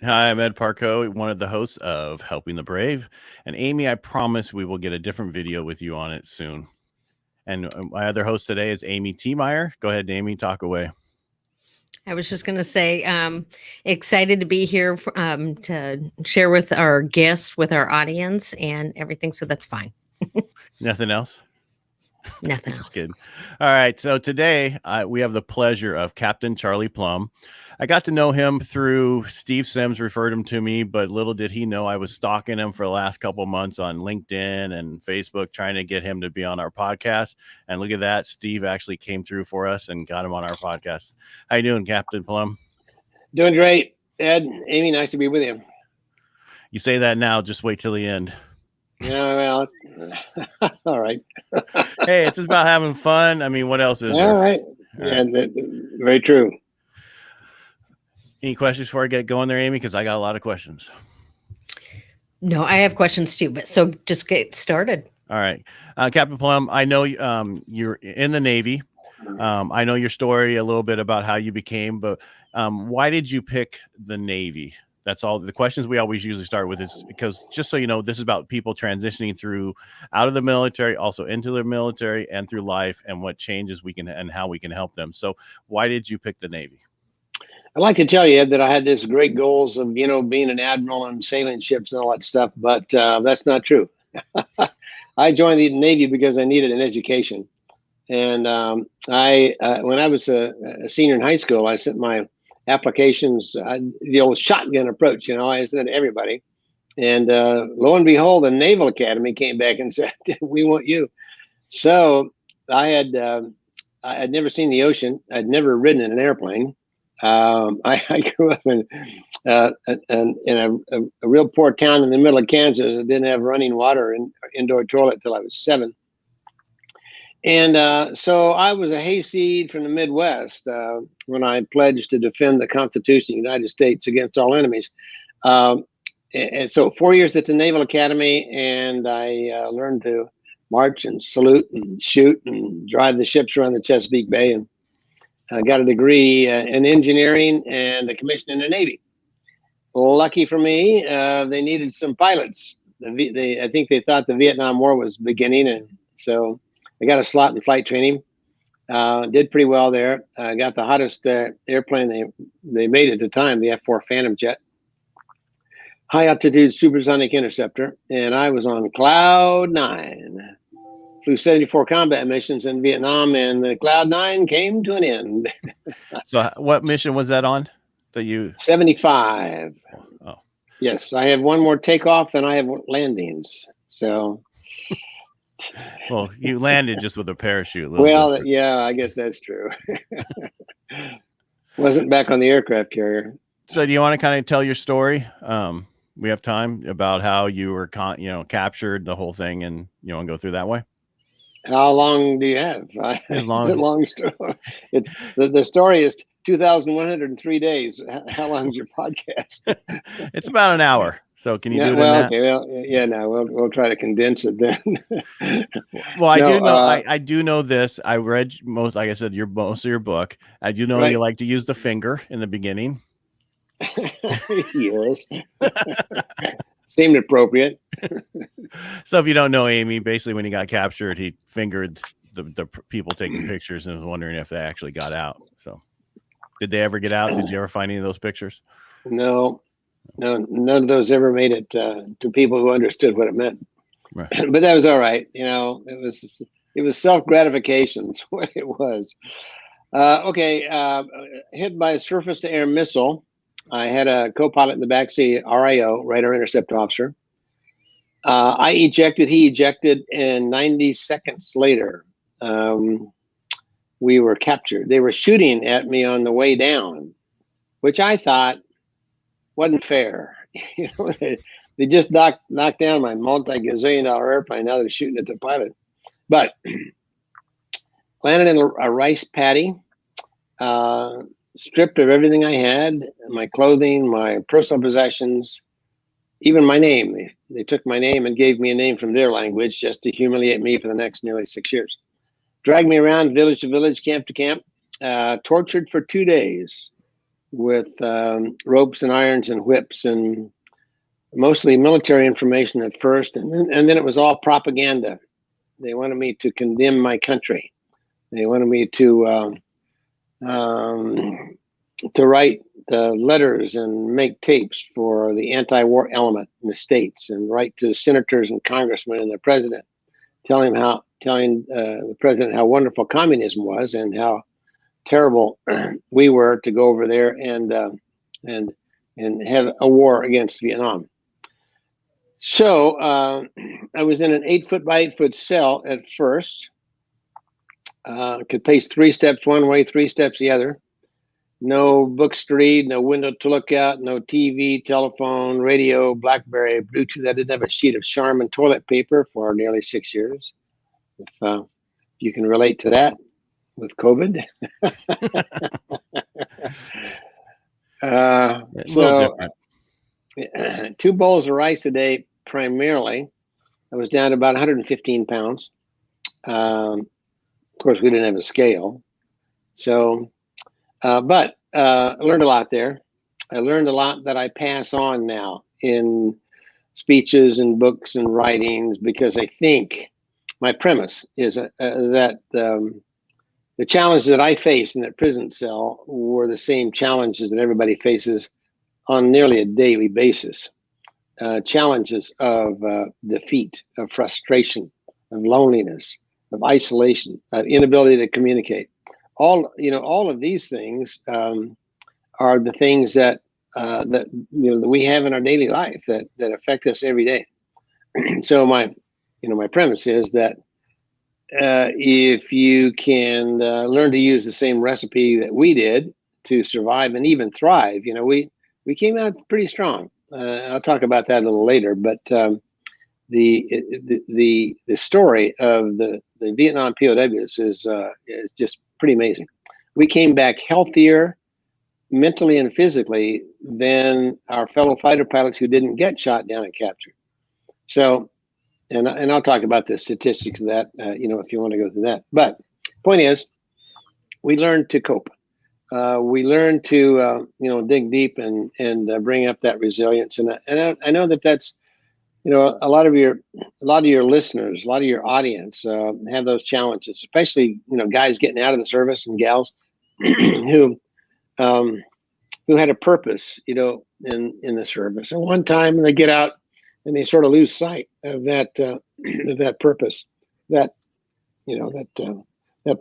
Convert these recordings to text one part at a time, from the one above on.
Hi, I'm Ed Parco, one of the hosts of Helping the Brave. And Amy, I promise we will get a different video with you on it soon. And my other host today is Amy T. Meyer. Go ahead, Amy, talk away. I was just going to say, excited to be here to share with our guests, with our audience, and everything. So that's fine. Nothing else? Nothing Just else. kidding. All right. So today we have the pleasure of Captain Charlie Plumb. I got to know him through Steve Sims referred him to me, but little did he know I was stalking him for the last couple of months on LinkedIn and Facebook, trying to get him to be on our podcast. And look at that. Steve actually came through for us and got him on our podcast. How you doing, Captain Plumb? Doing great, Ed. Amy, nice to be with you. You say that now, just wait till the end. Yeah, well, all right. Hey, it's just about having fun. I mean, what else is there? All right. Yeah, very true. Any questions before I get going there, Amy? Because I got a lot of questions. No, I have questions too, but so just get started. All right. Captain Plumb, I know you're in the Navy. I know your story a little bit about how you became, but why did you pick the Navy? That's all the questions we always usually start with, is because, just so you know, this is about people transitioning through out of the military, also into the military and through life, and what changes we can and how we can help them. So why did you pick the Navy? I'd like to tell you, Ed, that I had this great goals of, being an admiral and sailing ships and all that stuff, but that's not true. I joined the Navy because I needed an education. And when I was a senior in high school, I sent my applications, the old shotgun approach, I sent it to everybody. And lo and behold, the Naval Academy came back and said, "We want you." So I had never seen the ocean. I'd never ridden in an airplane. I grew up in a real poor town in the middle of Kansas that didn't have running water and indoor toilet till I was 7. And so I was a hayseed from the Midwest when I pledged to defend the Constitution of the United States against all enemies. And so 4 years at the Naval Academy, and I learned to march and salute and shoot and drive the ships around the Chesapeake Bay, and got a degree in engineering and a commission in the Navy. Lucky for me, they needed some pilots. I think they thought the Vietnam War was beginning, and so I got a slot in flight training. Did pretty well there. Got the hottest airplane they made at the time, the F-4 Phantom jet, high altitude supersonic interceptor, and I was on cloud 9. Flew 74 combat missions in Vietnam, and the cloud 9 came to an end. So what mission was that on? 75. Oh. Yes, I have one more takeoff and I have landings. So. Well, you landed just with a parachute. Well, yeah, I guess that's true. Wasn't back on the aircraft carrier. So do you want to kind of tell your story? We have time about how you were, captured, the whole thing, and you want to go through that way? How long do you have? As long. It's a long story. It's the story is 2,103 days. How long is your podcast? It's about an hour. So can you do it? Well, okay. Well, yeah. No, we'll try to condense it then. Well, I do know. I do know this. I read most, like I said, most of your book. I do know you like to use the finger in the beginning. Yes. Seemed appropriate. So if you don't know Amy, basically when he got captured, he fingered the people taking pictures and was wondering if they actually got out. So did they ever get out? Did you ever find any of those pictures? No, none of those ever made it to people who understood what it meant. Right. But that was all right. It was self-gratification. That's what it was. Hit by a surface-to-air missile. I had a co-pilot in the backseat, RIO, radar intercept officer. I ejected, he ejected, and 90 seconds later, we were captured. They were shooting at me on the way down, which I thought wasn't fair. They just knocked down my multi-gazillion-dollar airplane. Now they're shooting at the pilot. But landed in a rice paddy, stripped of everything I had, my clothing, my personal possessions, even my name. They took my name and gave me a name from their language just to humiliate me for the next nearly 6 years. Dragged me around village to village, camp to camp, tortured for 2 days. with ropes and irons and whips, and mostly military information at first, and then it was all propaganda. They wanted me to condemn my country. They wanted me to write letters and make tapes for the anti-war element in the states, and write to senators and congressmen and the president, telling the president how wonderful communism was and how terrible we were to go over there and have a war against Vietnam. So I was in an 8-foot by 8-foot cell at first. Could pace 3 steps one way, 3 steps the other. No books to read, no window to look out, no TV, telephone, radio, BlackBerry, Bluetooth. I didn't have a sheet of Charmin toilet paper for nearly 6 years. If you can relate to that with COVID. So 2 bowls of rice a day primarily. I was down to about 115 pounds. Of course, we didn't have a scale. So, but I learned a lot there. I learned a lot that I pass on now in speeches and books and writings, because I think my premise is that the challenges that I faced in that prison cell were the same challenges that everybody faces on nearly a daily basis. Challenges of defeat, of frustration, of loneliness, of isolation, of inability to communicate. All of these things are the things that we have in our daily life that affect us every day. So my premise is that if you can learn to use the same recipe that we did to survive and even thrive, we came out pretty strong. I'll talk about that a little later, but the story of the Vietnam POWs is just pretty amazing. We came back healthier mentally and physically than our fellow fighter pilots who didn't get shot down and captured. So, and I'll talk about the statistics of that, if you want to go through that. But point is, we learned to cope. We learned to dig deep and bring up that resilience. And I know that's a lot of your listeners, a lot of your audience have those challenges, especially guys getting out of the service and gals who had a purpose in the service. And one time they get out and they sort of lose sight of that purpose, that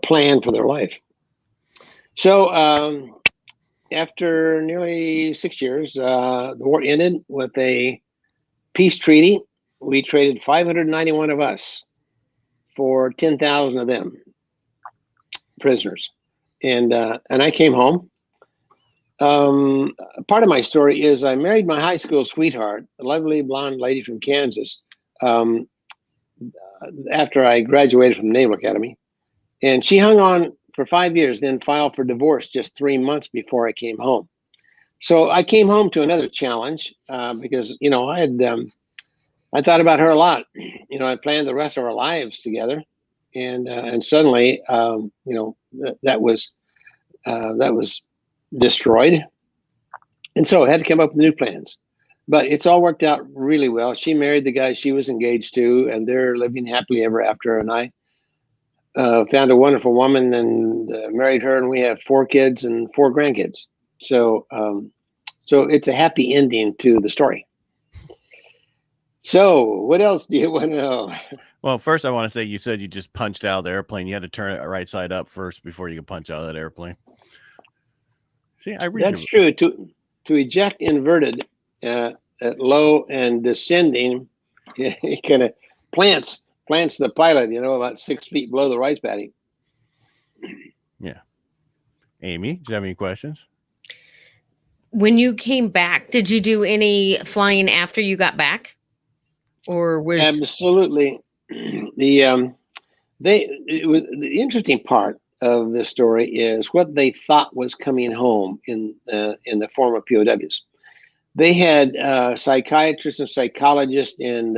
plan for their life. So after nearly 6 years, the war ended with a peace treaty. We traded 591 of us for 10,000 of them prisoners, and I came home. Part of my story is I married my high school sweetheart, a lovely blonde lady from Kansas, after I graduated from Naval Academy, and she hung on for 5 years, then filed for divorce just 3 months before I came home. So I came home to another challenge because I thought about her a lot. I planned the rest of our lives together, and suddenly that was destroyed, and so I had to come up with new plans. But it's all worked out really well. She married the guy she was engaged to, and they're living happily ever after. And I found a wonderful woman and married her, and we have 4 kids and 4 grandkids. So it's a happy ending to the story. So what else do you want to know? Well, first I want to say, you said you just punched out of the airplane. You had to turn it right side up first before you could punch out of that airplane. See, that's true. To eject inverted at low and descending, it kind of plants the pilot, about 6 feet below the rice paddy. Yeah. Amy, do you have any questions? When you came back, did you do any flying after you got back? Or was absolutely the interesting part of this story is what they thought was coming home in the form of POWs. They had psychiatrists and psychologists and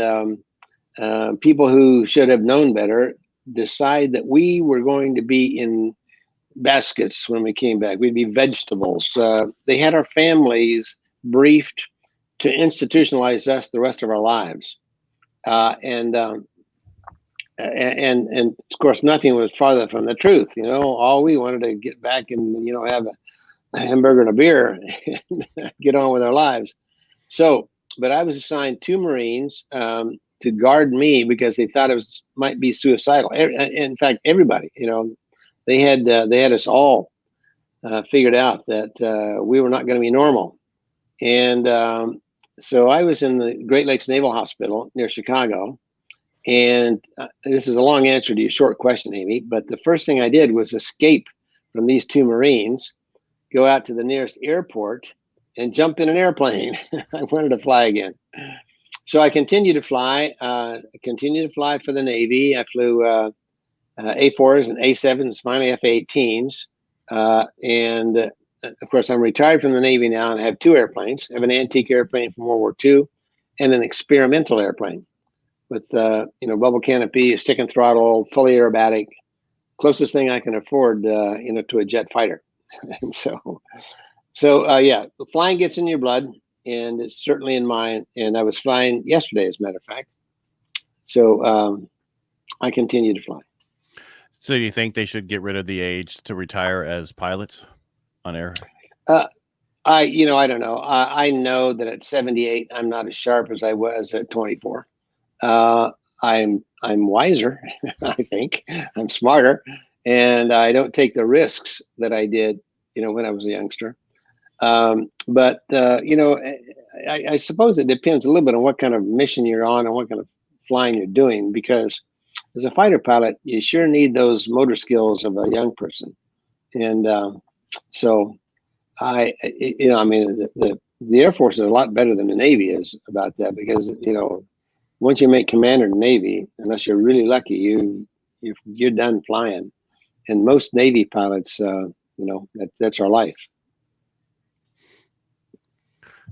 people who should have known better decide that we were going to be in baskets when we came back. We'd be vegetables. They had our families briefed to institutionalize us the rest of our lives. And of course, nothing was farther from the truth. You know, all we wanted to get back and, you know, have a hamburger and a beer and get on with our lives. So, but I was assigned 2 Marines to guard me because they thought it might be suicidal. In fact, everybody, you know, they had us all figured out that we were not going to be normal. And so I was in the Great Lakes Naval Hospital near Chicago. And this is a long answer to your short question, Amy, but the first thing I did was escape from these 2 Marines, go out to the nearest airport and jump in an airplane. I wanted to fly again. So I continued to fly, for the Navy. I flew A4s and A7s, finally F-18s. And of course, I'm retired from the Navy now and I have 2 airplanes. I have an antique airplane from World War II and an experimental airplane with, you know, bubble canopy, stick and throttle, fully aerobatic, closest thing I can afford, you know, to a jet fighter. And so yeah, the flying gets in your blood, and it's certainly in mine. And I was flying yesterday, as a matter of fact. So I continue to fly. So do you think they should get rid of the age to retire as pilots on air? I don't know. I know that at 78, I'm not as sharp as I was at 24. I'm wiser. I think I'm smarter, and I don't take the risks that I did, you know, when I was a youngster. But you know, I suppose it depends a little bit on what kind of mission you're on and what kind of flying you're doing, because as a fighter pilot, you sure need those motor skills of a young person. And so you know, I mean, the Air Force is a lot better than the Navy is about that, because, you know, once you make commander in the Navy, unless you're really lucky, you're done flying. And most Navy pilots, you know, that's our life.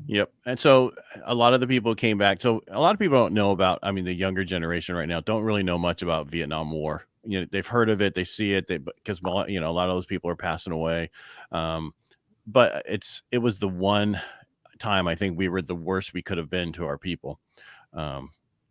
Yep. And so a lot of the people came back. So a lot of people don't know about, I mean, the younger generation right now don't really know much about Vietnam War. You know, they've heard of it, they see it, because, you know, a lot of those people are passing away. But it was the one time I think we were the worst we could have been to our people.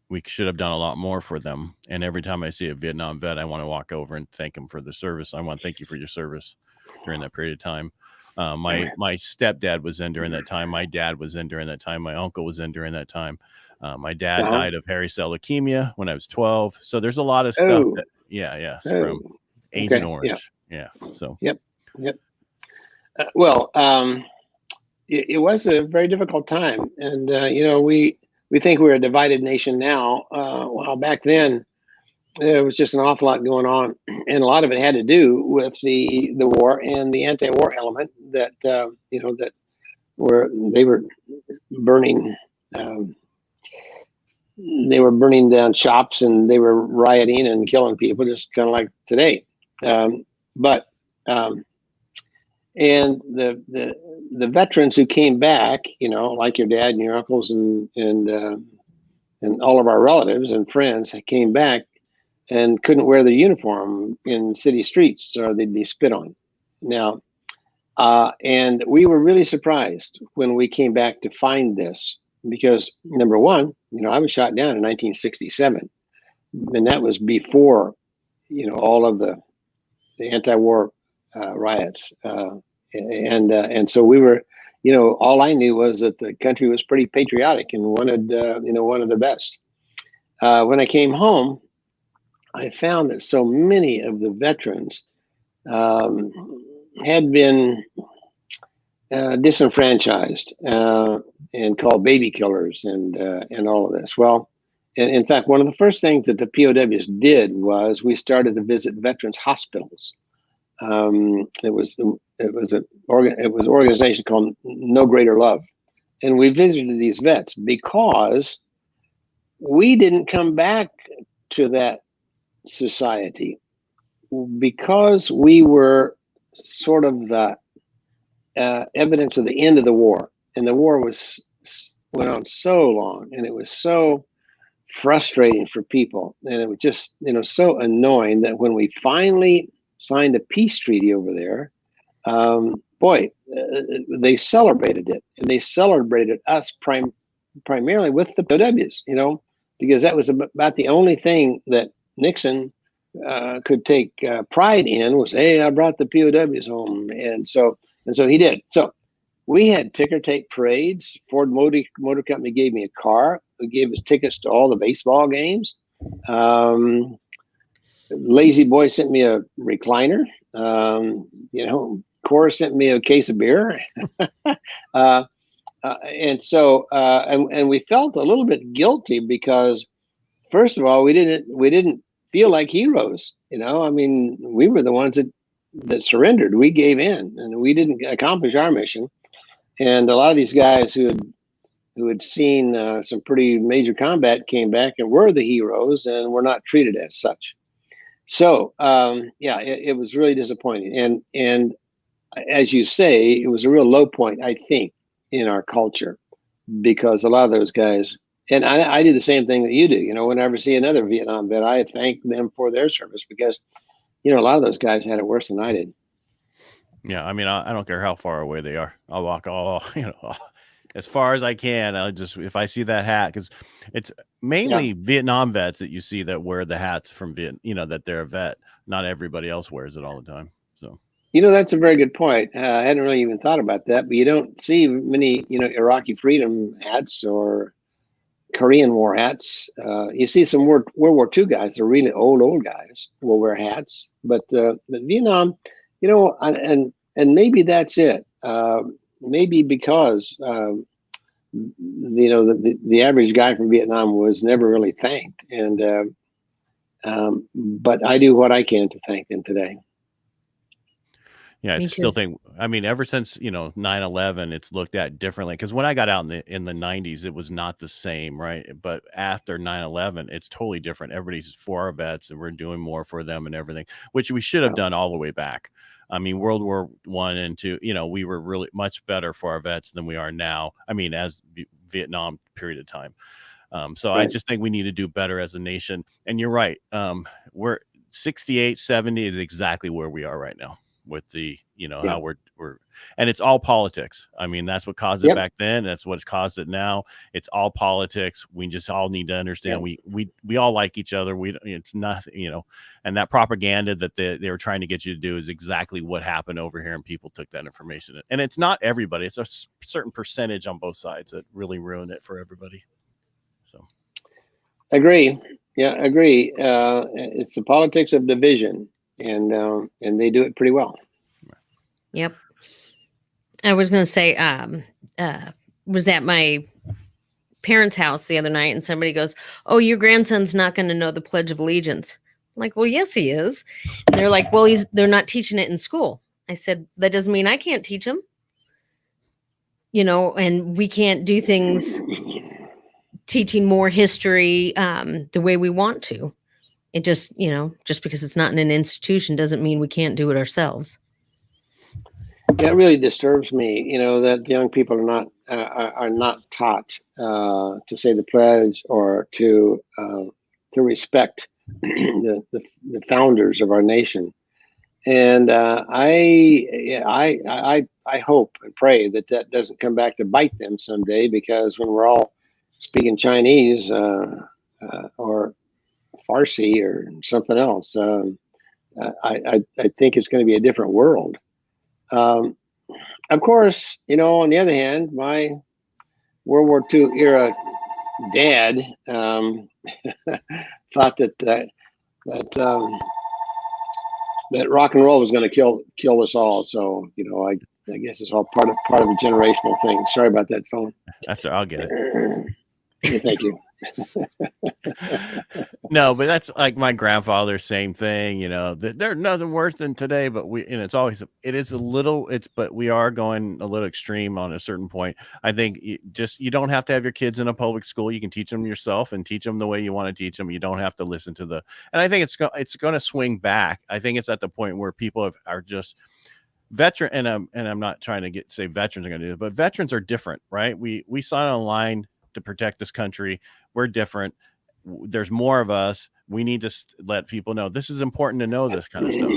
We should have done a lot more for them. And every time I see a Vietnam vet, I want to walk over and thank him for the service. I want to thank you for your service during that period of time. My stepdad was in during that time. My dad was in during that time. My uncle was in during that time. My dad died of hairy cell leukemia when I was 12. So there's a lot of stuff that, from Agent Orange. Yeah. So. Yep. Well, it was a very difficult time, and you know, we think we're a divided nation now. Well, back then, there was just an awful lot going on, and a lot of it had to do with the war and the anti-war element that you know, that they were burning. They were burning down shops, and they were rioting and killing people, just kind of like today. And the veterans who came back, you know, like your dad and your uncles and all of our relatives and friends, came back and couldn't wear their uniform in city streets, or they'd be spit on. Now, and we were really surprised when we came back to find this, because number one, you know, I was shot down in 1967, and that was before, you know, all of the anti-war riots, and so we were, you know, all I knew was that the country was pretty patriotic and wanted, you know, one of the best. When I came home, I found that so many of the veterans had been disenfranchised and called baby killers and all of this. Well, in fact, one of the first things that the POWs did was we started to visit veterans hospitals. It was an organization called No Greater Love, and we visited these vets because we didn't come back to that society, because we were sort of the evidence of the end of the war, and the war went on so long, and it was so frustrating for people, and it was just, you know, so annoying that when we finally signed a peace treaty over there, they celebrated it, and they celebrated us primarily with the POWs, because that was about the only thing that Nixon could take pride in was, hey, I brought the POWs home, and so he did. So we had ticker tape parades. Ford Motor Company gave me a car. They gave us tickets to all the baseball games. Lazy Boy sent me a recliner. Cora sent me a case of beer. And we felt a little bit guilty because, first of all, we didn't feel like heroes. I mean, we were the ones that surrendered. We gave in, and we didn't accomplish our mission. And a lot of these guys who had seen some pretty major combat came back and were the heroes, and were not treated as such. So it was really disappointing. And as you say, it was a real low point, I think, in our culture, because a lot of those guys, and I do the same thing that you do. Whenever I see another Vietnam vet, I thank them for their service, because a lot of those guys had it worse than I did. Yeah, I mean, I don't care how far away they are. I'll walk as far as I can. If I see that hat, because it's mainly Vietnam vets that you see that wear the hats from that they're a vet. Not everybody else wears it all the time. So that's a very good point. I hadn't really even thought about that, but you don't see many Iraqi freedom hats or Korean War hats. You see some World War II guys. They're really old guys will wear hats, but Vietnam, and maybe that's it. Maybe because the average guy from Vietnam was never really thanked, and but I do what I can to thank them today. Yeah, I still think, I mean, ever since 9/11, it's looked at differently. Because when I got out in the 90s, it was not the same, right? But after 9/11, it's totally different. Everybody's for our vets, and we're doing more for them and everything, which we should have done all the way back. I mean, World War I and II, we were really much better for our vets than we are now. I mean, as Vietnam period of time. So right. I just think we need to do better as a nation. And you're right. We're 68, 70 is exactly where we are right now with the, how we're, and it's all politics. I mean, that's what caused it back then. That's what's caused it now. It's all politics. We just all need to understand we all like each other. It's nothing, and that propaganda that they were trying to get you to do is exactly what happened over here. And people took that information, and it's not everybody. It's a certain percentage on both sides that really ruined it for everybody. So agree. Yeah, agree. It's the politics of division. And they do it pretty well. Yep. I was going to say, was at my parents' house the other night, and somebody goes, "Oh, your grandson's not going to know the Pledge of Allegiance." I'm like, well, yes, he is. And they're like, well, they're not teaching it in school. I said, that doesn't mean I can't teach him. And we can't do things teaching more history the way we want to. It just, just because it's not in an institution doesn't mean we can't do it ourselves. Yeah, it really disturbs me, that young people are not taught to say the pledge or to respect the founders of our nation. And I hope and pray that doesn't come back to bite them someday, because when we're all speaking Chinese or Farsi or something else, I think it's going to be a different world. Of course, on the other hand, my World War II era dad thought that rock and roll was going to kill us all. So I guess it's all part of a generational thing. Sorry about that phone. That's I'll get it. Yeah, thank you. No, but that's like my grandfather, same thing, they're nothing worse than today, but but we are going a little extreme on a certain point. I think you don't have to have your kids in a public school. You can teach them yourself and teach them the way you want to teach them. You don't have to listen to and I think it's going to swing back. I think it's at the point where people are just veteran. And I'm not trying to say veterans are going to do it, but veterans are different, right? We sign on line to protect this country. We're different. There's more of us. We need to let people know this is important to know this kind of stuff.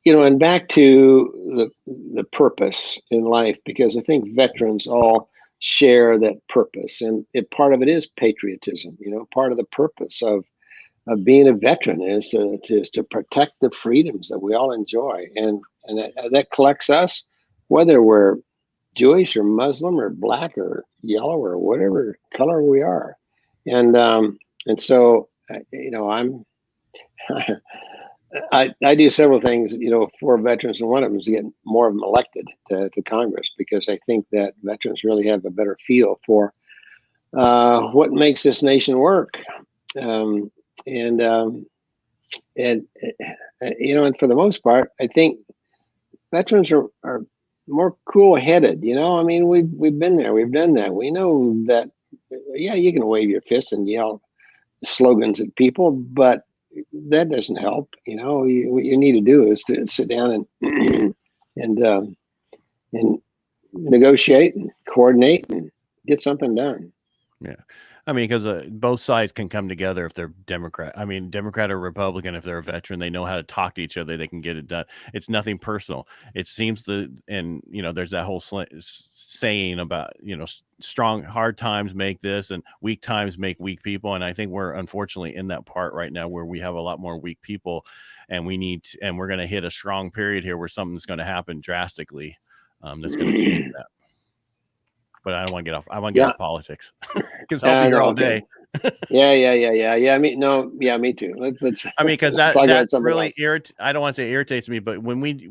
and back to the purpose in life, because I think veterans all share that purpose, and part of it is patriotism. Part of the purpose of being a veteran is to protect the freedoms that we all enjoy, and that collects us, whether we're Jewish or Muslim or black or yellow or whatever color we are, and so I'm I do several things for veterans, and one of them is to get more of them elected to Congress, because I think that veterans really have a better feel for what makes this nation work. And and for the most part, I think veterans are more cool-headed. I mean, we've been there, we've done that. We know that, yeah, you can wave your fists and yell slogans at people, but that doesn't help. What you need to do is to sit down and negotiate and coordinate and get something done. Yeah. I mean, because both sides can come together if they're Democrat. I mean, Democrat or Republican, if they're a veteran, they know how to talk to each other. They can get it done. It's nothing personal. It seems there's that whole saying about, strong, hard times make this and weak times make weak people. And I think we're unfortunately in that part right now where we have a lot more weak people, and we're going to hit a strong period here where something's going to happen drastically. That's going to change that. But I don't want to get off. I want to get off politics because I'll be here all day. Yeah. Me too. Let's. I mean, because that really I don't want to say irritates me, but when we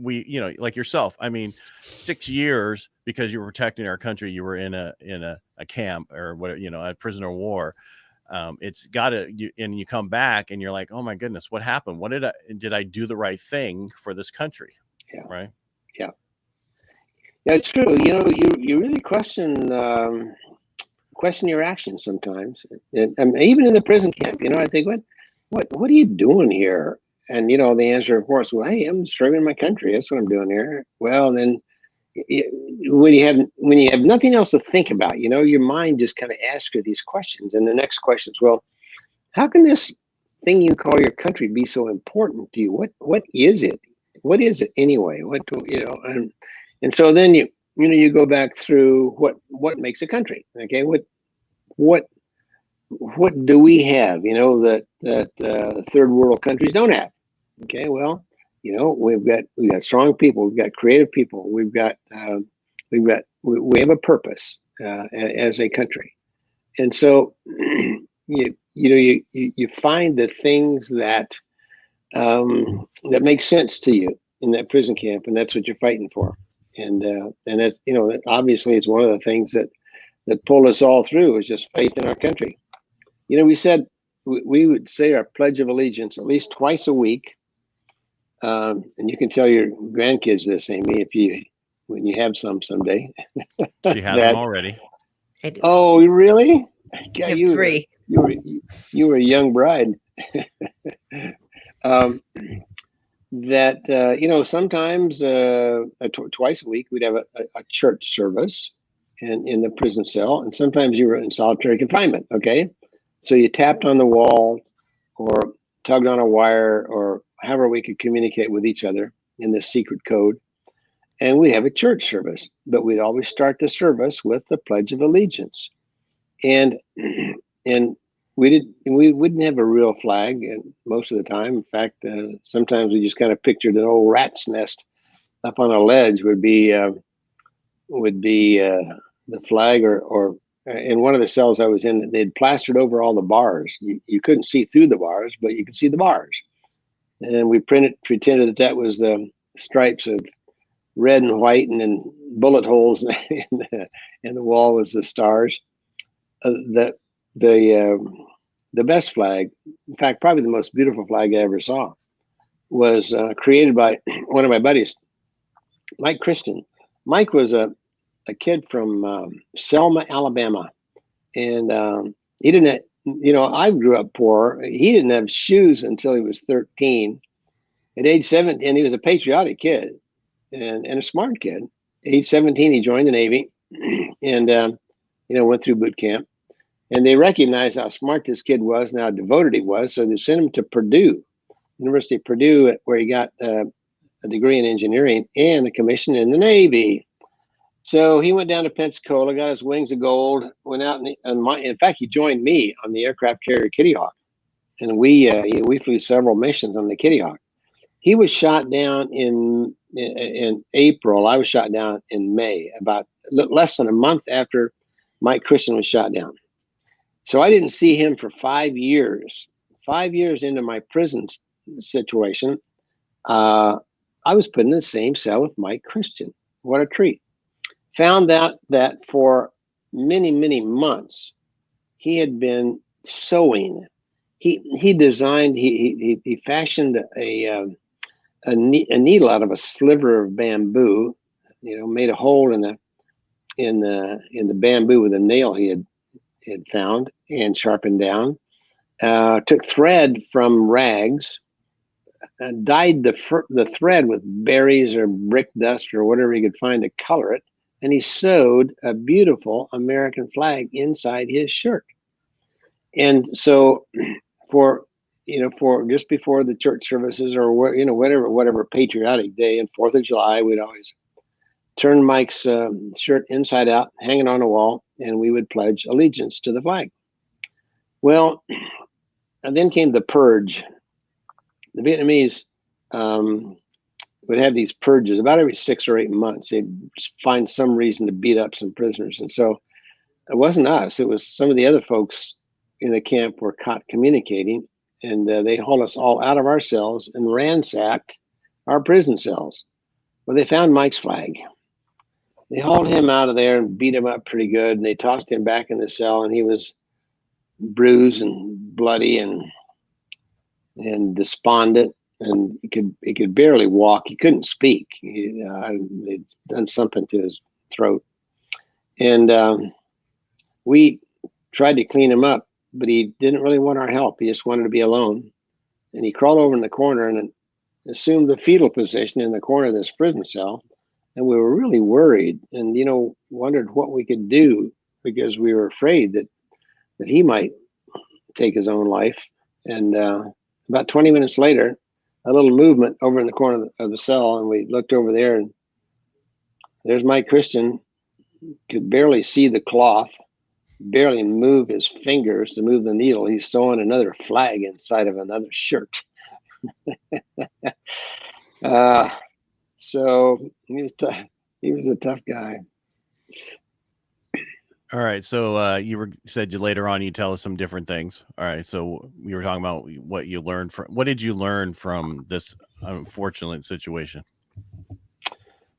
like yourself, I mean, 6 years because you were protecting our country, you were in a camp or whatever, a prisoner of war. It's and you come back and you're like, oh my goodness, what happened? What did I do the right thing for this country? Yeah. Right. Yeah. Yeah, it's true. You really question your actions sometimes, and even in the prison camp. I think, what are you doing here? And the answer, of course, well, hey, I'm serving my country. That's what I'm doing here. Well, then when you have nothing else to think about, your mind just kind of asks you these questions, and the next question is, well, how can this thing you call your country be so important to you? What is it? What is it anyway? And so then you go back through what makes a country. Okay, what do we have? That third world countries don't have. Okay, well, we've got strong people, we've got creative people, we have a purpose as a country, and so you find the things that make sense to you in that prison camp, and that's what you're fighting for. And that's, obviously it's one of the things that pull us all through is just faith in our country. We said we would say our Pledge of Allegiance at least twice a week. And you can tell your grandkids this, Amy, when you have some someday. She has them already. I do. Oh, really? I have 3. You were a young bride. That sometimes twice a week we'd have a church service in the prison cell, and sometimes you were in solitary confinement. Okay, so you tapped on the wall or tugged on a wire or however we could communicate with each other in this secret code, and we'd have a church service, but we'd always start the service with the Pledge of Allegiance, and we wouldn't have a real flag most of the time. In fact, sometimes we just kind of pictured an old rat's nest up on a ledge would be the flag, or in one of the cells I was in, they'd plastered over all the bars. You couldn't see through the bars, but you could see the bars, and we pretended that was the stripes of red and white, and then bullet holes, and the wall was the stars. The best flag, in fact, probably the most beautiful flag I ever saw, was created by one of my buddies, Mike Christian. Mike was a kid from Selma, Alabama, and he didn't have, I grew up poor. He didn't have shoes until he was 13. At age 17, he was a patriotic kid and a smart kid. At age 17, he joined the Navy and went through boot camp. And they recognized how smart this kid was and how devoted he was. So they sent him to Purdue, University of Purdue, where he got a degree in engineering and a commission in the Navy. So he went down to Pensacola, got his wings of gold, went out, in fact, he joined me on the aircraft carrier Kitty Hawk. And we flew several missions on the Kitty Hawk. He was shot down in April. I was shot down in May, about less than a month after Mike Christian was shot down. So I didn't see him for 5 years. 5 years into my prison situation, I was put in the same cell with Mike Christian. What a treat. Found out that for many, many months, he had been sewing. He designed, he fashioned a needle out of a sliver of bamboo, made a hole in the bamboo with a nail he had found and sharpened down. Took thread from rags, dyed the thread with berries or brick dust or whatever he could find to color it, and he sewed a beautiful American flag inside his shirt. And so for just before the church services or whatever patriotic day and 4th of July, we'd always turn Mike's shirt inside out, hang it on a wall, and we would pledge allegiance to the flag. Well, and then came the purge. The Vietnamese would have these purges about every 6 or 8 months. They'd find some reason to beat up some prisoners. And so it wasn't us. It was some of the other folks in the camp were caught communicating, and they hauled us all out of our cells and ransacked our prison cells. Well, they found Mike's flag. They hauled him out of there and beat him up pretty good. And they tossed him back in the cell, and he was bruised and bloody and despondent, and he could barely walk. He couldn't speak. They'd done something to his throat, and we tried to clean him up, but he didn't really want our help. He just wanted to be alone, and he crawled over in the corner and assumed the fetal position in the corner of this prison cell. And we were really worried, and wondered what we could do, because we were afraid that he might take his own life. And about 20 minutes later, a little movement over in the corner of the cell, and we looked over there, and there's Mike Christian. Could barely see the cloth, barely move his fingers to move the needle. He's sewing another flag inside of another shirt. So he was a tough guy. All right. So you said later on you tell us some different things. All right. So we were talking about what you learned from. What did you learn from this unfortunate situation?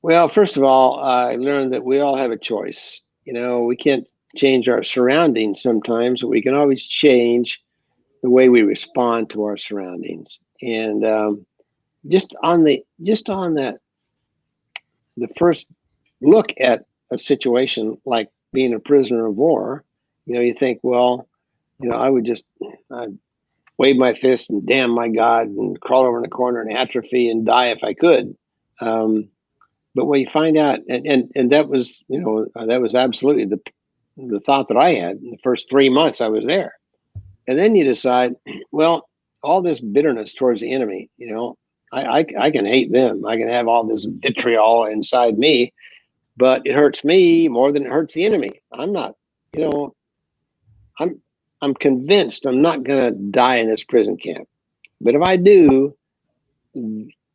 Well, first of all, I learned that we all have a choice. We can't change our surroundings sometimes, but we can always change the way we respond to our surroundings. And just on the first look at a situation like being a prisoner of war, you think, well, I'd wave my fist and damn my God and crawl over in the corner and atrophy and die if I could. But when you find out, and that was, that was absolutely the thought that I had in the first 3 months I was there. And then you decide, well, all this bitterness towards the enemy, I can hate them. I can have all this vitriol inside me, but it hurts me more than it hurts the enemy. I'm not, I'm convinced I'm not going to die in this prison camp. But if I do,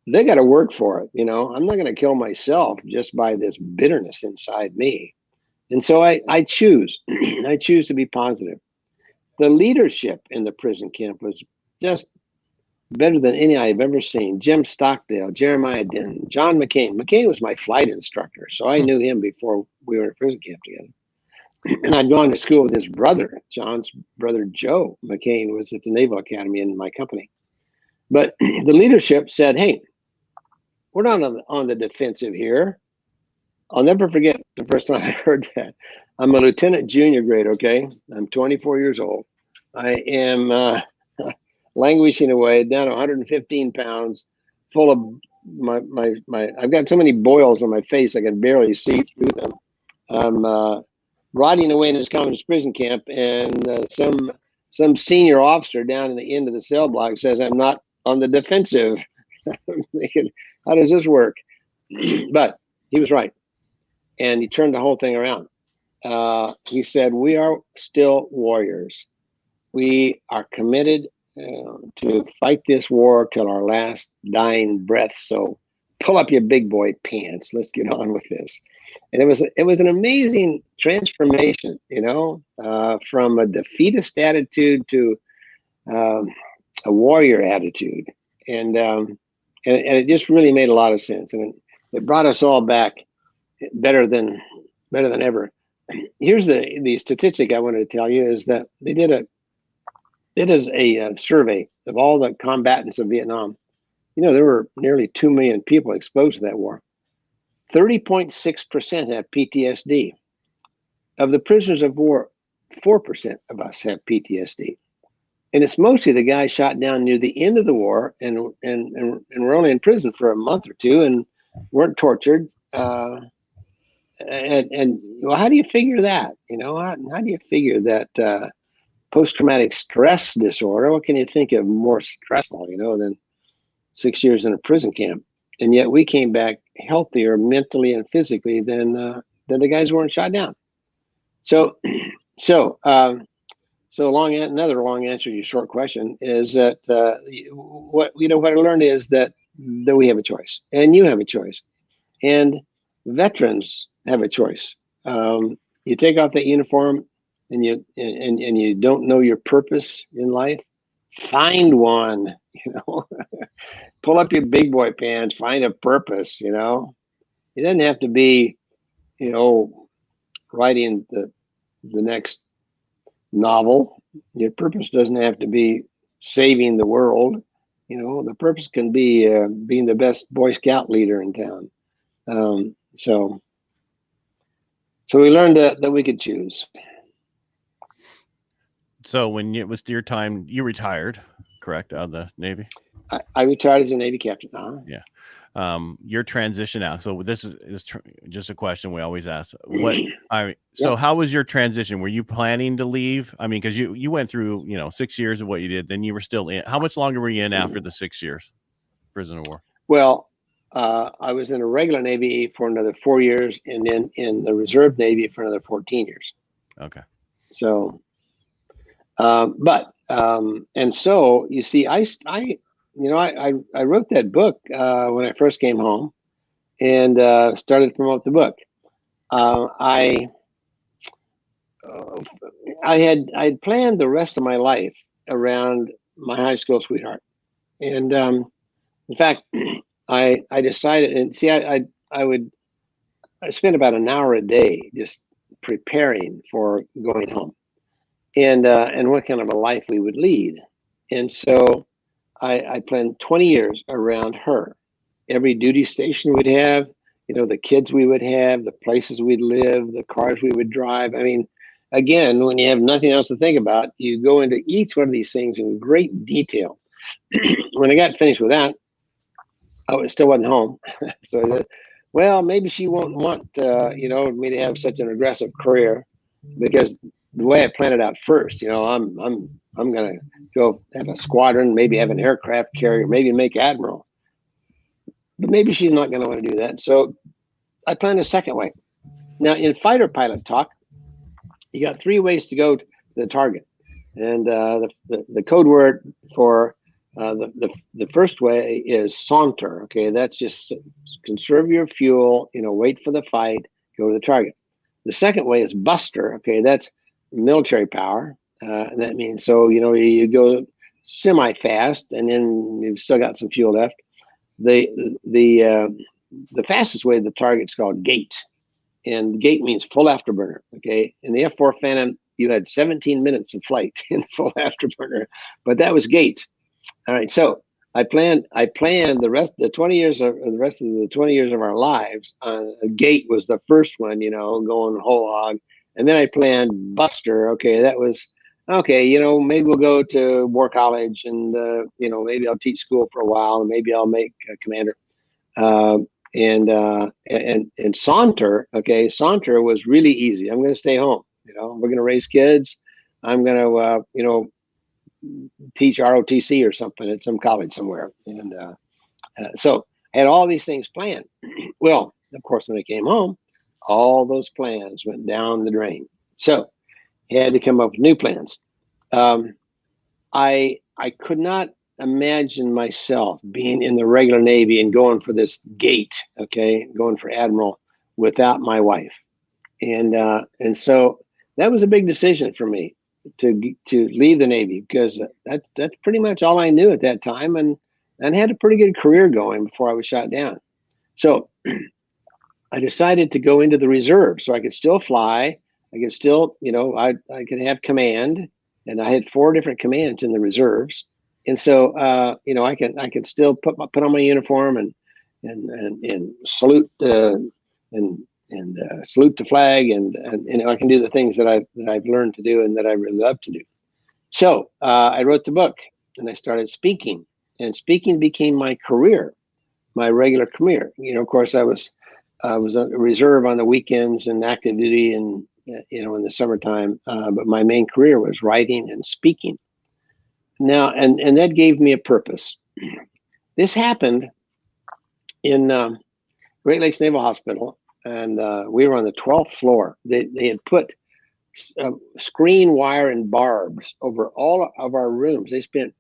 they got to work for it. I'm not going to kill myself just by this bitterness inside me. And so I choose, I choose to be positive. The leadership in the prison camp was just better than any I've ever seen. Jim Stockdale, Jeremiah Denton, John McCain. McCain was my flight instructor, so I knew him before we were in prison camp together. And I'd gone to school with his brother, John's brother, Joe McCain, was at the Naval Academy in my company. But the leadership said, hey, we're not on the defensive here. I'll never forget the first time I heard that. I'm a lieutenant junior grade, okay? I'm 24 years old. I am languishing away down to 115 pounds, full of my I've got so many boils on my face I can barely see through them. I'm rotting away in this communist prison camp, and some senior officer down in the end of the cell block says I'm not on the defensive. I'm thinking, How does this work? But he was right. And he turned the whole thing around. He said, we are still warriors. We are committed to fight this war till our last dying breath. So pull up your big boy pants. Let's get on with this. And it was an amazing transformation, from a defeatist attitude to a warrior attitude. And it just really made a lot of sense. And it brought us all back better than ever. Here's the statistic I wanted to tell you is that they did a survey of all the combatants of Vietnam. There were nearly 2 million people exposed to that war. 30.6% have PTSD. Of the prisoners of war, 4% of us have PTSD. And it's mostly the guys shot down near the end of the war and were only in prison for a month or two and weren't tortured. And well, how do you figure that? How do you figure that post-traumatic stress disorder? What can you think of more stressful, than 6 years in a prison camp? And yet we came back healthier mentally and physically than the guys who weren't shot down. Another long answer to your short question is that what I learned is that we have a choice, and you have a choice, and veterans have a choice. You take off that uniform, and you don't know your purpose in life. Find one. Pull up your big boy pants. Find a purpose. It doesn't have to be, writing the next novel. Your purpose doesn't have to be saving the world. The purpose can be being the best Boy Scout leader in town. So we learned that we could choose. So when it was your time, you retired, correct, out of the Navy? I retired as a Navy captain. Yeah. Your transition out. So this is just a question we always ask. How was your transition? Were you planning to leave? I mean, because you went through 6 years of what you did, then you were still in. How much longer were you in after the 6 years, prison of war? Well, I was in a regular Navy for another 4 years, and then in the Reserve Navy for another 14 years. Okay. So, and so you see, I wrote that book when I first came home, and started to promote the book. I had planned the rest of my life around my high school sweetheart, and in fact, I decided, and see, I spent about an hour a day just preparing for going home, and what kind of a life we would lead, and so I planned 20 years around her. Every duty station we'd have, the kids we would have, the places we'd live, the cars we would drive. I mean, again, when you have nothing else to think about, you go into each one of these things in great detail. When I got finished with that, I still wasn't home. So I said, well, maybe she won't want, me to have such an aggressive career, because the way I planned it out first, I'm going to go have a squadron, maybe have an aircraft carrier, maybe make admiral. But maybe she's not going to want to do that. So I planned a second way. Now, in fighter pilot talk, you got 3 ways to go to the target. And the code word for the first way is saunter. Okay, that's just conserve your fuel, wait for the fight, go to the target. The second way is buster. Okay, that's military power. That means, so, you go semi-fast, and then you've still got some fuel left. The fastest way to the target is called gate, and gate means full afterburner. Okay, in the F4 Phantom, you had 17 minutes of flight in full afterburner, but that was gate. All right, so I planned the rest of the 20 years of our lives. Gate was the first one, going whole hog, and then I planned buster. Okay, that was okay. Maybe we'll go to war college, and maybe I'll teach school for a while, and maybe I'll make a commander. And saunter. Okay, saunter was really easy. I'm going to stay home. We're going to raise kids. I'm going to teach ROTC or something at some college somewhere. And so had all these things planned. Well, of course, when I came home, all those plans went down the drain. So I had to come up with new plans. I could not imagine myself being in the regular Navy and going for this gate, okay, going for admiral without my wife, and so that was a big decision for me to leave the Navy, because that's pretty much all I knew at that time, and had a pretty good career going before I was shot down. So I decided to go into the reserve so I could still fly. I could still, I could have command, and I had 4 different commands in the reserves. And so, I can still put on my uniform and salute and salute the flag, and I can do the things that I've learned to do and that I really love to do. So I wrote the book, and I started speaking, and speaking became my career, my regular career. Of course, I was a reserve on the weekends and active duty, and in the summertime. But my main career was writing and speaking. Now, and that gave me a purpose. This happened in Great Lakes Naval Hospital, and we were on the 12th floor. They had put screen wire and barbs over all of our rooms. They spent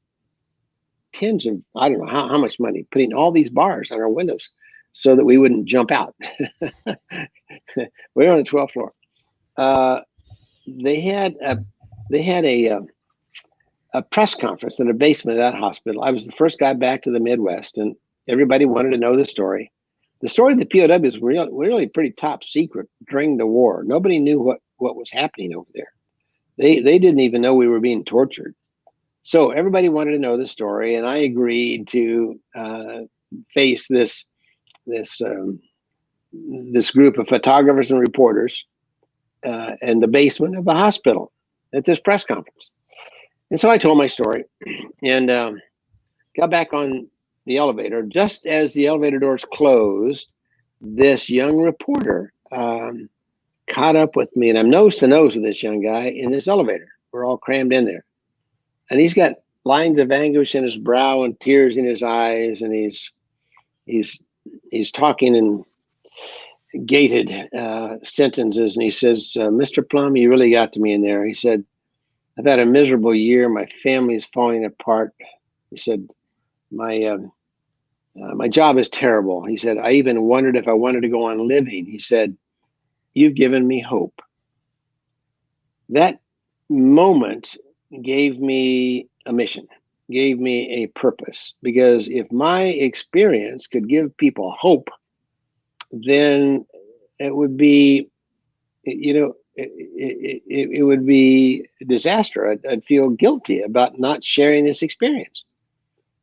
tens of, I don't know how much money, putting all these bars on our windows so that we wouldn't jump out. We were on the 12th floor. They had a press conference in the basement of that hospital. I was the first guy back to the Midwest, and everybody wanted to know the story. The story of the POWs was really pretty top secret during the war. Nobody knew what was happening over there. They didn't even know we were being tortured. So everybody wanted to know the story, and I agreed to face this group of photographers and reporters in the basement of the hospital at this press conference. And so I told my story, and got back on the elevator. Just as the elevator doors closed, this young reporter caught up with me, and I'm nose to nose with this young guy in this elevator. We're all crammed in there, and he's got lines of anguish in his brow and tears in his eyes, and he's talking in gated sentences, and he says, "Mr. Plumb, you really got to me in there." He said, "I've had a miserable year. My family is falling apart." He said, my job is terrible. He said, "I even wondered if I wanted to go on living." He said, "You've given me hope." That moment gave me a mission, gave me a purpose, because if my experience could give people hope, then it would be, it would be a disaster. I'd feel guilty about not sharing this experience.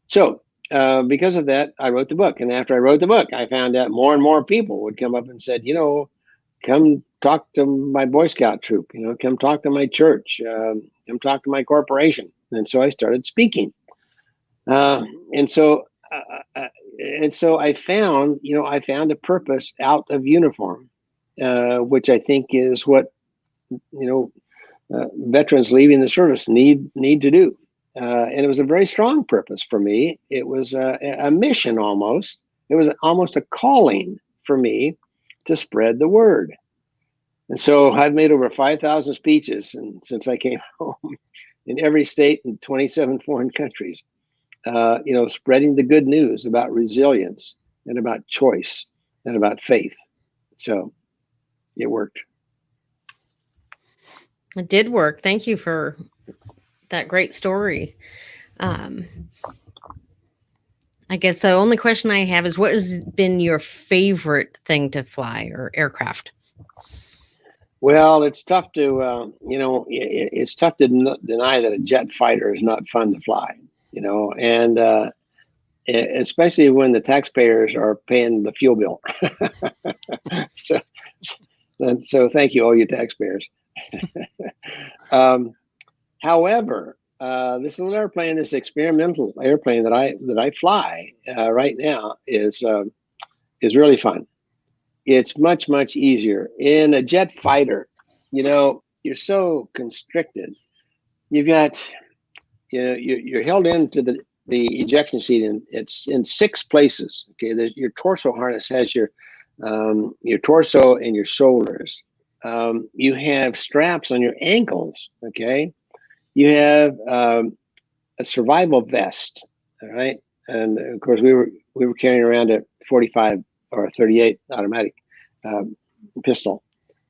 So because of that, I wrote the book. And after I wrote the book, I found out more and more people would come up and said, come talk to my Boy Scout troop, come talk to my church, come talk to my corporation. And so I started speaking. And so I found a purpose out of uniform, which I think is what, veterans leaving the service need to do. And it was a very strong purpose for me. It was a mission almost. It was almost a calling for me to spread the word. And so I've made over 5,000 speeches since I came home in every state in 27 foreign countries, spreading the good news about resilience and about choice and about faith. So it worked. It did work. Thank you for that great story. I guess the only question I have is, what has been your favorite thing to fly or aircraft? Well, it's tough to, it's tough to deny that a jet fighter is not fun to fly, and especially when the taxpayers are paying the fuel bill. So thank you, all you taxpayers. However, this little airplane, this experimental airplane that I fly right now is really fun. It's much, much easier. In a jet fighter, you're so constricted. You've got, you're held into the ejection seat it's in 6 places. Okay, your torso harness has your torso and your shoulders. You have straps on your ankles. Okay, you have a survival vest. All right, and of course we were carrying around a 45 or 38 automatic pistol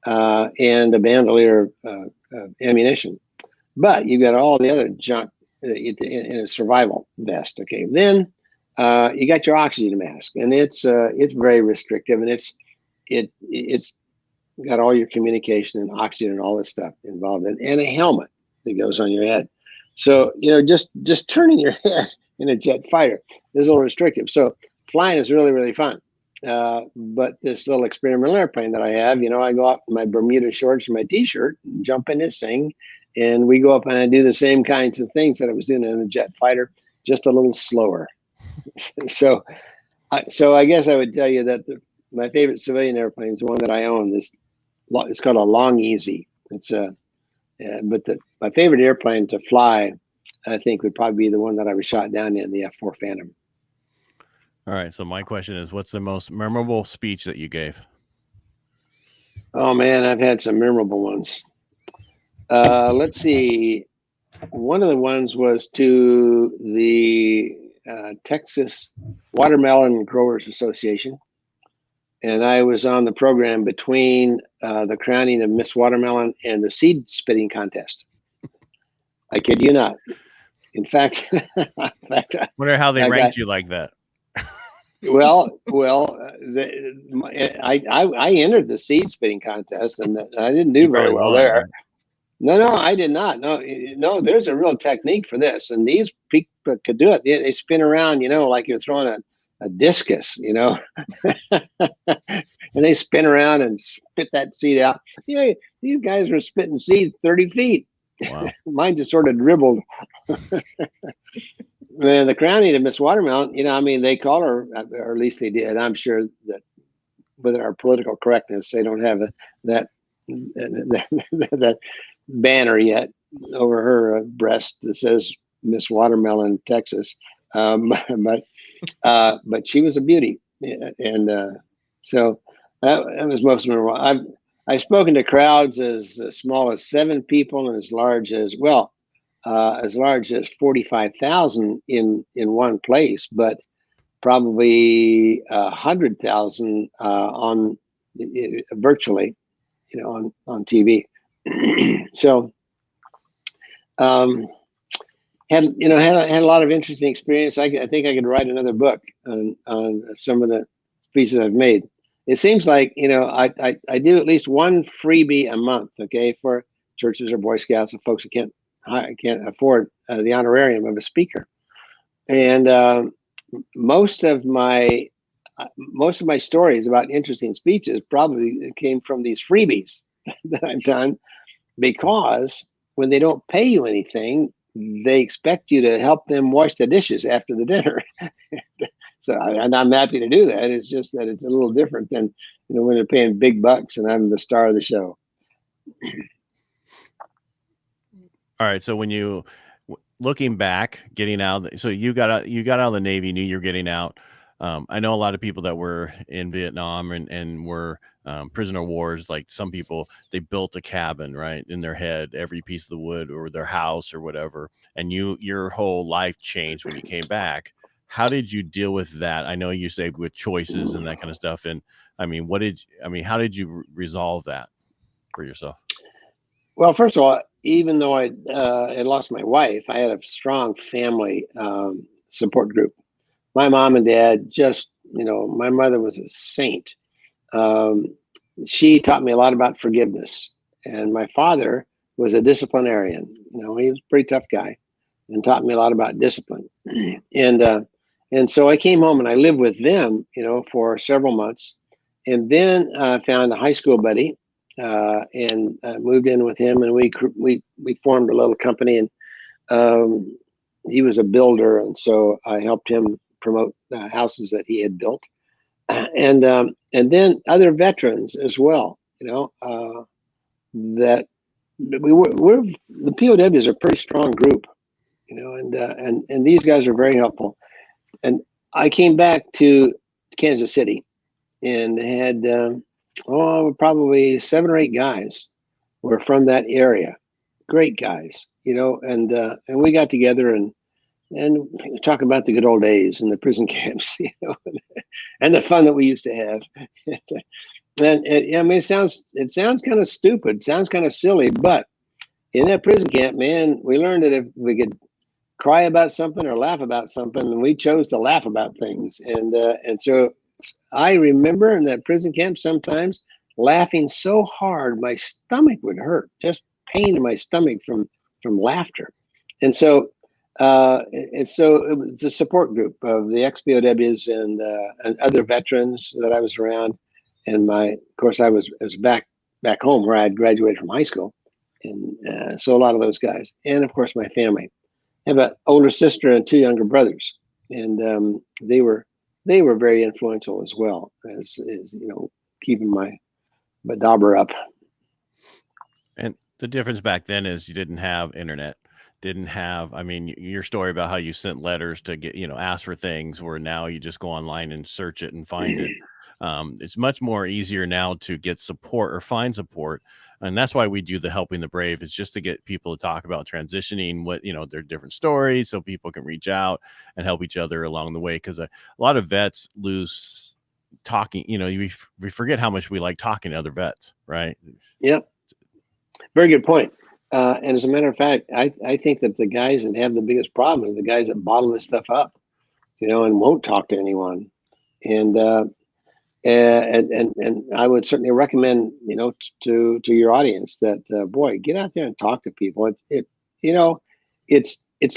and a bandolier of ammunition. But you got all the other junk in a survival vest. Okay, then you got your oxygen mask, and it's very restrictive, and it's got all your communication and oxygen and all this stuff involved in, and a helmet that goes on your head. So just turning your head in a jet fighter is a little restrictive. So flying is really, really fun. But this little experimental airplane that I have, I go out in my Bermuda shorts and my t-shirt, jump in this thing, and we go up and I do the same kinds of things that I was doing in the jet fighter, just a little slower. So I guess I would tell you that my favorite civilian airplane is the one that I own. It's called a Long Easy. But my favorite airplane to fly, I think, would probably be the one that I was shot down in, the F-4 Phantom. All right. So my question is, what's the most memorable speech that you gave? Oh man, I've had some memorable ones. Let's see. One of the ones was to the Texas Watermelon Growers Association. And I was on the program between the crowning of Miss Watermelon and the seed spitting contest. I kid you not. In fact, Wonder how they ranked you like that. Well, I entered the seed spitting contest, and I didn't do very well there. Right? No, I did not. No, there's a real technique for this, and these people could do it. They spin around, like you're throwing a discus, and they spin around and spit that seed out. Yeah, these guys were spitting seeds 30 feet. Wow. Mine just sort of dribbled. Man, the crowning of Miss Watermelon, they call her, or at least they did. I'm sure that with our political correctness, they don't have that banner yet over her breast that says Miss Watermelon, Texas. But she was a beauty, and so that was most memorable. I've spoken to crowds as small as 7 people and as large as 45,000 in one place, but probably 100,000 on virtually, on TV. So had a lot of interesting experience. I think I could write another book on some of the speeches I've made. It seems like I do at least one freebie a month, okay, for churches or Boy Scouts and folks who can't afford the honorarium of a speaker. And most of my stories about interesting speeches probably came from these freebies that I've done, because when they don't pay you anything, they expect you to help them wash the dishes after the dinner. And I'm happy to do that. It's just that it's a little different than when they're paying big bucks and I'm the star of the show. All right. So when you looking back, getting out, so you got out of the Navy, knew you're getting out. I know a lot of people that were in Vietnam and were prisoner of wars. Like some people, they built a cabin right in their head, every piece of the wood, or their house or whatever. And your whole life changed when you came back. How did you deal with that? I know you say with choices and that kind of stuff. And how did you resolve that for yourself? Well, first of all, even though I had lost my wife, I had a strong family support group. My mom and dad my mother was a saint. She taught me a lot about forgiveness. And my father was a disciplinarian. He was a pretty tough guy and taught me a lot about discipline. And so I came home and I lived with them, for several months. And then I found a high school buddy and moved in with him, and we formed a little company, and he was a builder, and so I helped him promote houses that he had built, and then other veterans as well. That we're the POWs are a pretty strong group, and these guys are very helpful. And I came back to Kansas City and had probably 7 or 8 guys were from that area. Great guys, and we got together and talk about the good old days in the prison camps, and the fun that we used to have. And it sounds kind of stupid, sounds kind of silly, but in that prison camp, man, we learned that if we could cry about something or laugh about something, and we chose to laugh about things. And so I remember in that prison camp sometimes laughing so hard my stomach would hurt, just pain in my stomach from laughter. And so it was a support group of the ex-POWs and other veterans that I was around. And of course, I was back home where I had graduated from high school. And so a lot of those guys, and of course my family. I have an older sister and 2 younger brothers, and they were very influential as well as keeping my dauber up. And the difference back then is you didn't have internet, your story about how you sent letters to get, ask for things, where now you just go online and search it and find it. It's much more easier now to get support or find support. And that's why we do the Helping the Brave. It's just to get people to talk about transitioning, what, their different stories, so people can reach out and help each other along the way. Because a lot of vets lose talking, we forget how much we like talking to other vets, right? Yeah. Very good point. And as a matter of fact, I think that the guys that have the biggest problem are the guys that bottle this stuff up, and won't talk to anyone. And I would certainly recommend, to your audience that, boy, get out there and talk to people. It's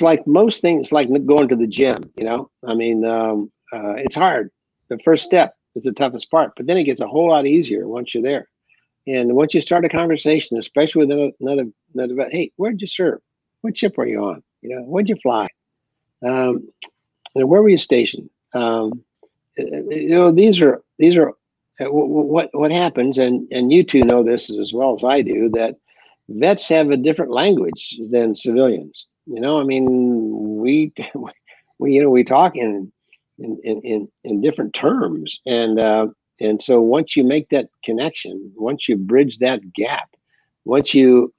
like most things, like going to the gym, it's hard. The first step is the toughest part, but then it gets a whole lot easier once you're there. And once you start a conversation, especially with another vet, hey, where'd you serve? What ship were you on? Where'd you fly? And where were you stationed? These are what happens, and you two know this as well as I do, that vets have a different language than civilians. We talk in different terms, and so once you make that connection, once you bridge that gap, once you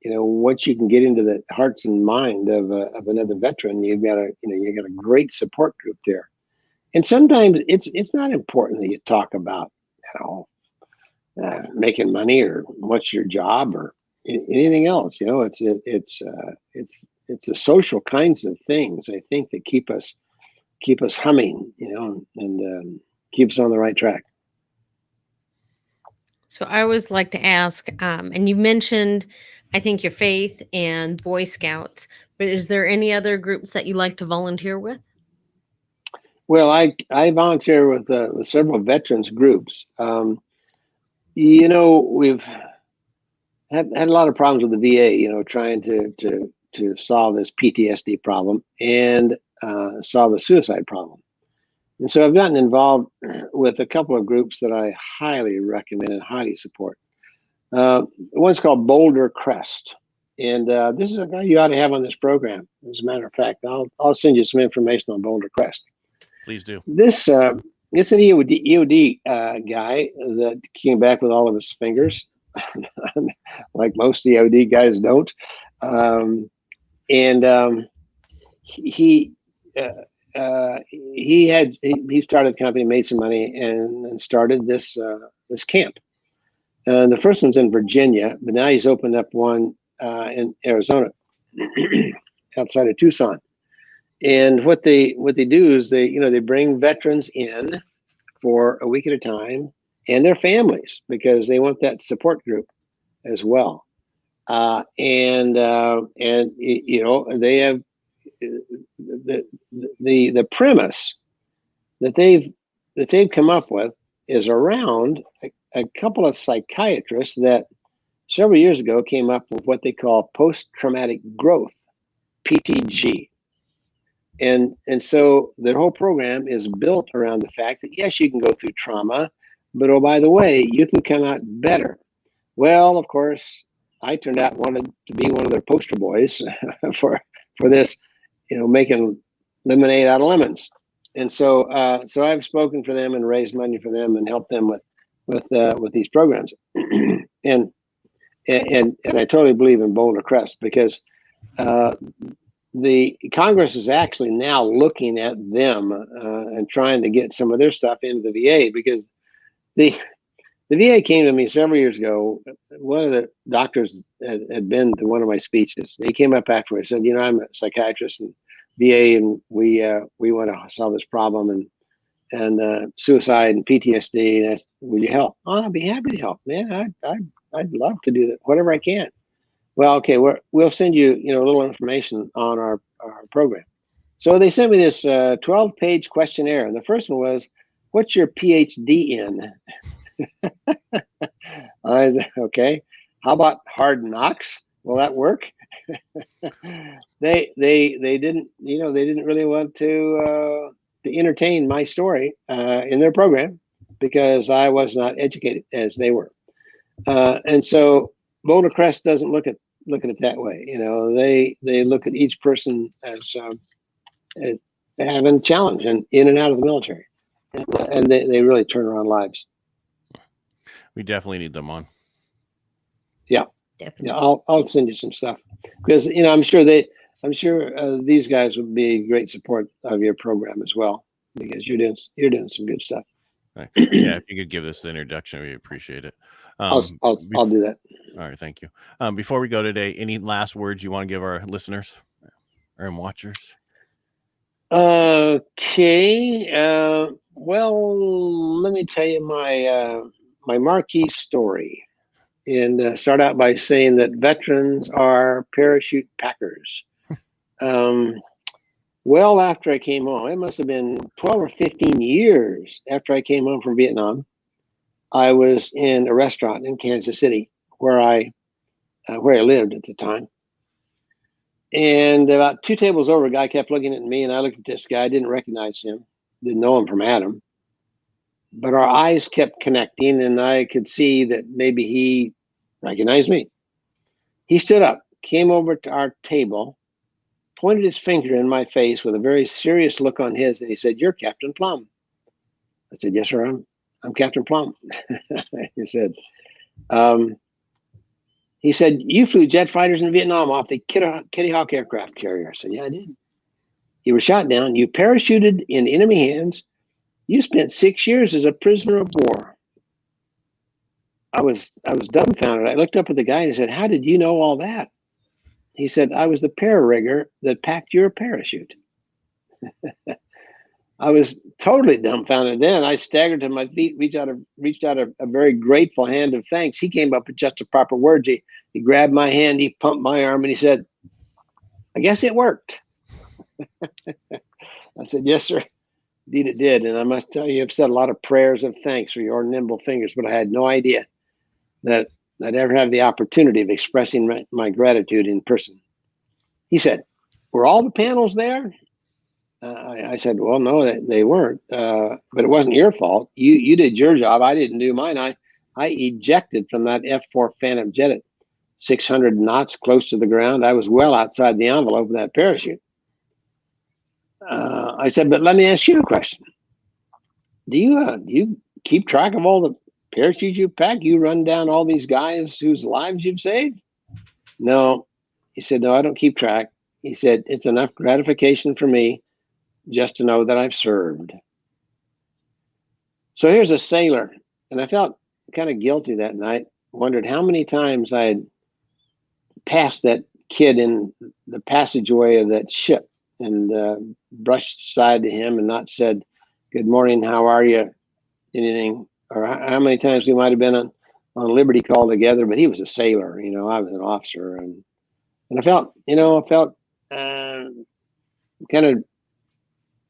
can get into the hearts and mind of another veteran, you've got a great support group there. And sometimes it's not important that you talk about making money or what's your job or anything else. It's the social kinds of things, I think, that keep us humming, and keep us on the right track. So I always like to ask, and you mentioned, I think, your faith and Boy Scouts, but is there any other groups that you like to volunteer with? Well, I volunteer with several veterans groups. We've had a lot of problems with the VA, trying to solve this PTSD problem and solve the suicide problem. And so I've gotten involved with a couple of groups that I highly recommend and highly support. One's called Boulder Crest. And this is a guy you ought to have on this program. As a matter of fact, I'll send you some information on Boulder Crest. Please do. This an EOD guy that came back with all of his fingers, like most EOD guys don't. He started a company, made some money, and started this camp. And the first one's in Virginia, but now he's opened up one in Arizona, outside of Tucson. And what they do is they bring veterans in for a week at a time, and their families, because they want that support group as well. They have the premise that they've come up with is around a couple of psychiatrists that several years ago came up with what they call post-traumatic growth, PTG. And so their whole program is built around the fact that, yes, you can go through trauma, but oh, by the way, you can come out better. Well, of course, I turned out wanted to be one of their poster boys for this. making lemonade out of lemons. And so I've spoken for them and raised money for them and helped them with these programs. and I totally believe in Boulder Crest because the Congress is actually now looking at them and trying to get some of their stuff into the VA, because the VA came to me several years ago. One of the doctors had been to one of my speeches. He came up afterwards and said, I'm a psychiatrist in VA, and we want to solve this problem and suicide and PTSD. And I said, will you help? Oh, I'd be happy to help, man. I'd love to do that, whatever I can. Well, okay, we'll send you, a little information on our program. So they sent me this 12-page questionnaire, and the first one was, "What's your PhD in?" I said, okay. How about hard knocks? Will that work? They didn't, they didn't really want to entertain my story in their program because I was not educated as they were, and so Boulder Crest doesn't look at it that way. They look at each person as having a challenge and in and out of the military, and they really turn around lives. We definitely need them on. Yeah, Definitely. yeah. I'll send you some stuff because I'm sure these guys would be great support of your program as well, because you're doing some good stuff. Right. Yeah, if you could give this the introduction, we appreciate it. I'll do that. All right, thank you. Before we go today, any last words you want to give our listeners or watchers? Okay. Well, let me tell you my marquee story, and start out by saying that veterans are parachute packers. Well, after I came home, it must have been 12 or 15 years after I came home from Vietnam, I was in a restaurant in Kansas City where I lived at the time. And about 2 tables over, a guy kept looking at me, and I looked at this guy. I didn't recognize him, didn't know him from Adam. But our eyes kept connecting, and I could see that maybe he recognized me. He stood up, came over to our table, pointed his finger in my face with a very serious look on his, and he said, "You're Captain Plumb." I said, "Yes, sir, I'm Captain Plumb." He said, "You flew jet fighters in Vietnam off the Kitty Hawk aircraft carrier." I said, "Yeah, I did." "You were shot down. You parachuted in enemy hands. You spent 6 years as a prisoner of war." I was dumbfounded. I looked up at the guy and said, "How did you know all that?" He said, "I was the para-rigger that packed your parachute." I was totally dumbfounded. Then I staggered to my feet, reached out a very grateful hand of thanks. He came up with just the proper words. He grabbed my hand, he pumped my arm, and he said, "I guess it worked." I said, "Yes, sir. Indeed it did. And I must tell you, I've said a lot of prayers of thanks for your nimble fingers, but I had no idea that I'd ever have the opportunity of expressing my gratitude in person." He said, "Were all the panels there?" I said, "Well, no, they weren't, but it wasn't your fault. You did your job. I didn't do mine. I ejected from that F-4 Phantom jet at 600 knots close to the ground. I was well outside the envelope of that parachute." I said, "But let me ask you a question. Do you keep track of all the parachutes you pack? You run down all these guys whose lives you've saved?" "No." He said, "No, I don't keep track." He said, "It's enough gratification for me just to know that I've served." So here's a sailor, and I felt kind of guilty that night. Wondered how many times I had passed that kid in the passageway of that ship and brushed aside to him and not said, "Good morning, how are you?" anything, or how many times we might have been on Liberty Call together, but he was a sailor, I was an officer, and I felt, kind of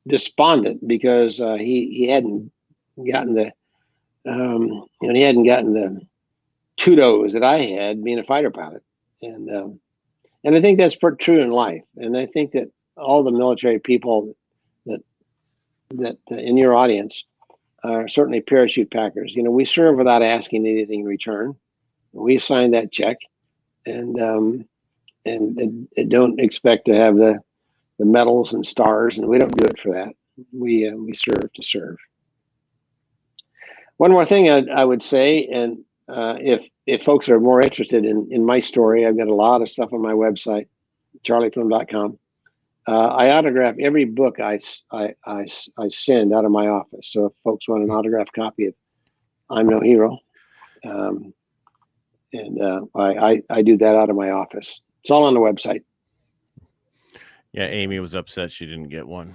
despondent because he hadn't gotten the kudos that I had being a fighter pilot, and I think that's true in life, and I think that all the military people that in your audience are certainly parachute packers. We serve without asking anything in return. We sign that check, and don't expect to have the medals and stars, and we don't do it for that. We serve to serve. One more thing I would say, and if folks are more interested in my story, I've got a lot of stuff on my website, charlieplumb.com. I autograph every book I send out of my office. So if folks want an autographed copy of I'm No Hero, I do that out of my office. It's all on the website. Yeah, Amy was upset she didn't get one.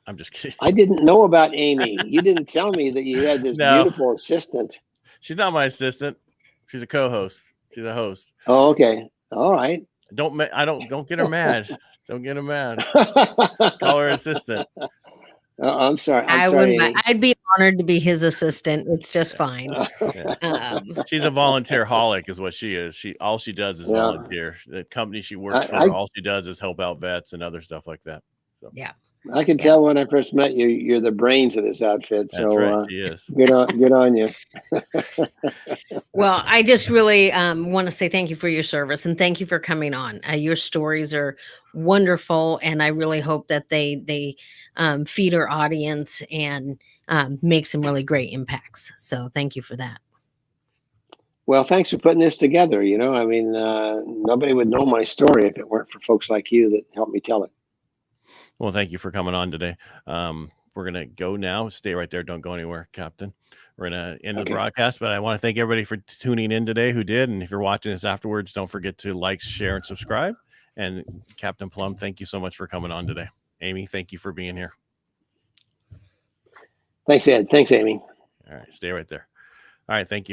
I'm just kidding. I didn't know about Amy. You didn't tell me that you had this beautiful assistant. She's not my assistant. She's a co-host. She's a host. Oh, okay. All right. Don't get her mad. Don't get her mad. Call her assistant. I'm sorry. I'd be honored to be his assistant. It's just fine. Yeah. She's a volunteer holic, is what she is. All she does is volunteer. The company she works for, all she does is help out vets and other stuff like that. So. Yeah. I can tell when I first met you, you're the brains of this outfit. So right, she is. Good on you. Well, I just really want to say thank you for your service and thank you for coming on. Your stories are wonderful, and I really hope that they feed our audience and make some really great impacts. So thank you for that. Well, thanks for putting this together. You know, I mean, nobody would know my story if it weren't for folks like you that helped me tell it. Well, thank you for coming on today. We're going to go now. Stay right there. Don't go anywhere, Captain. We're going to end the broadcast, but I want to thank everybody for tuning in today who did. And if you're watching this afterwards, don't forget to like, share, and subscribe. And Captain Plumb, thank you so much for coming on today. Amy, thank you for being here. Thanks, Ed. Thanks, Amy. All right. Stay right there. All right. Thank you.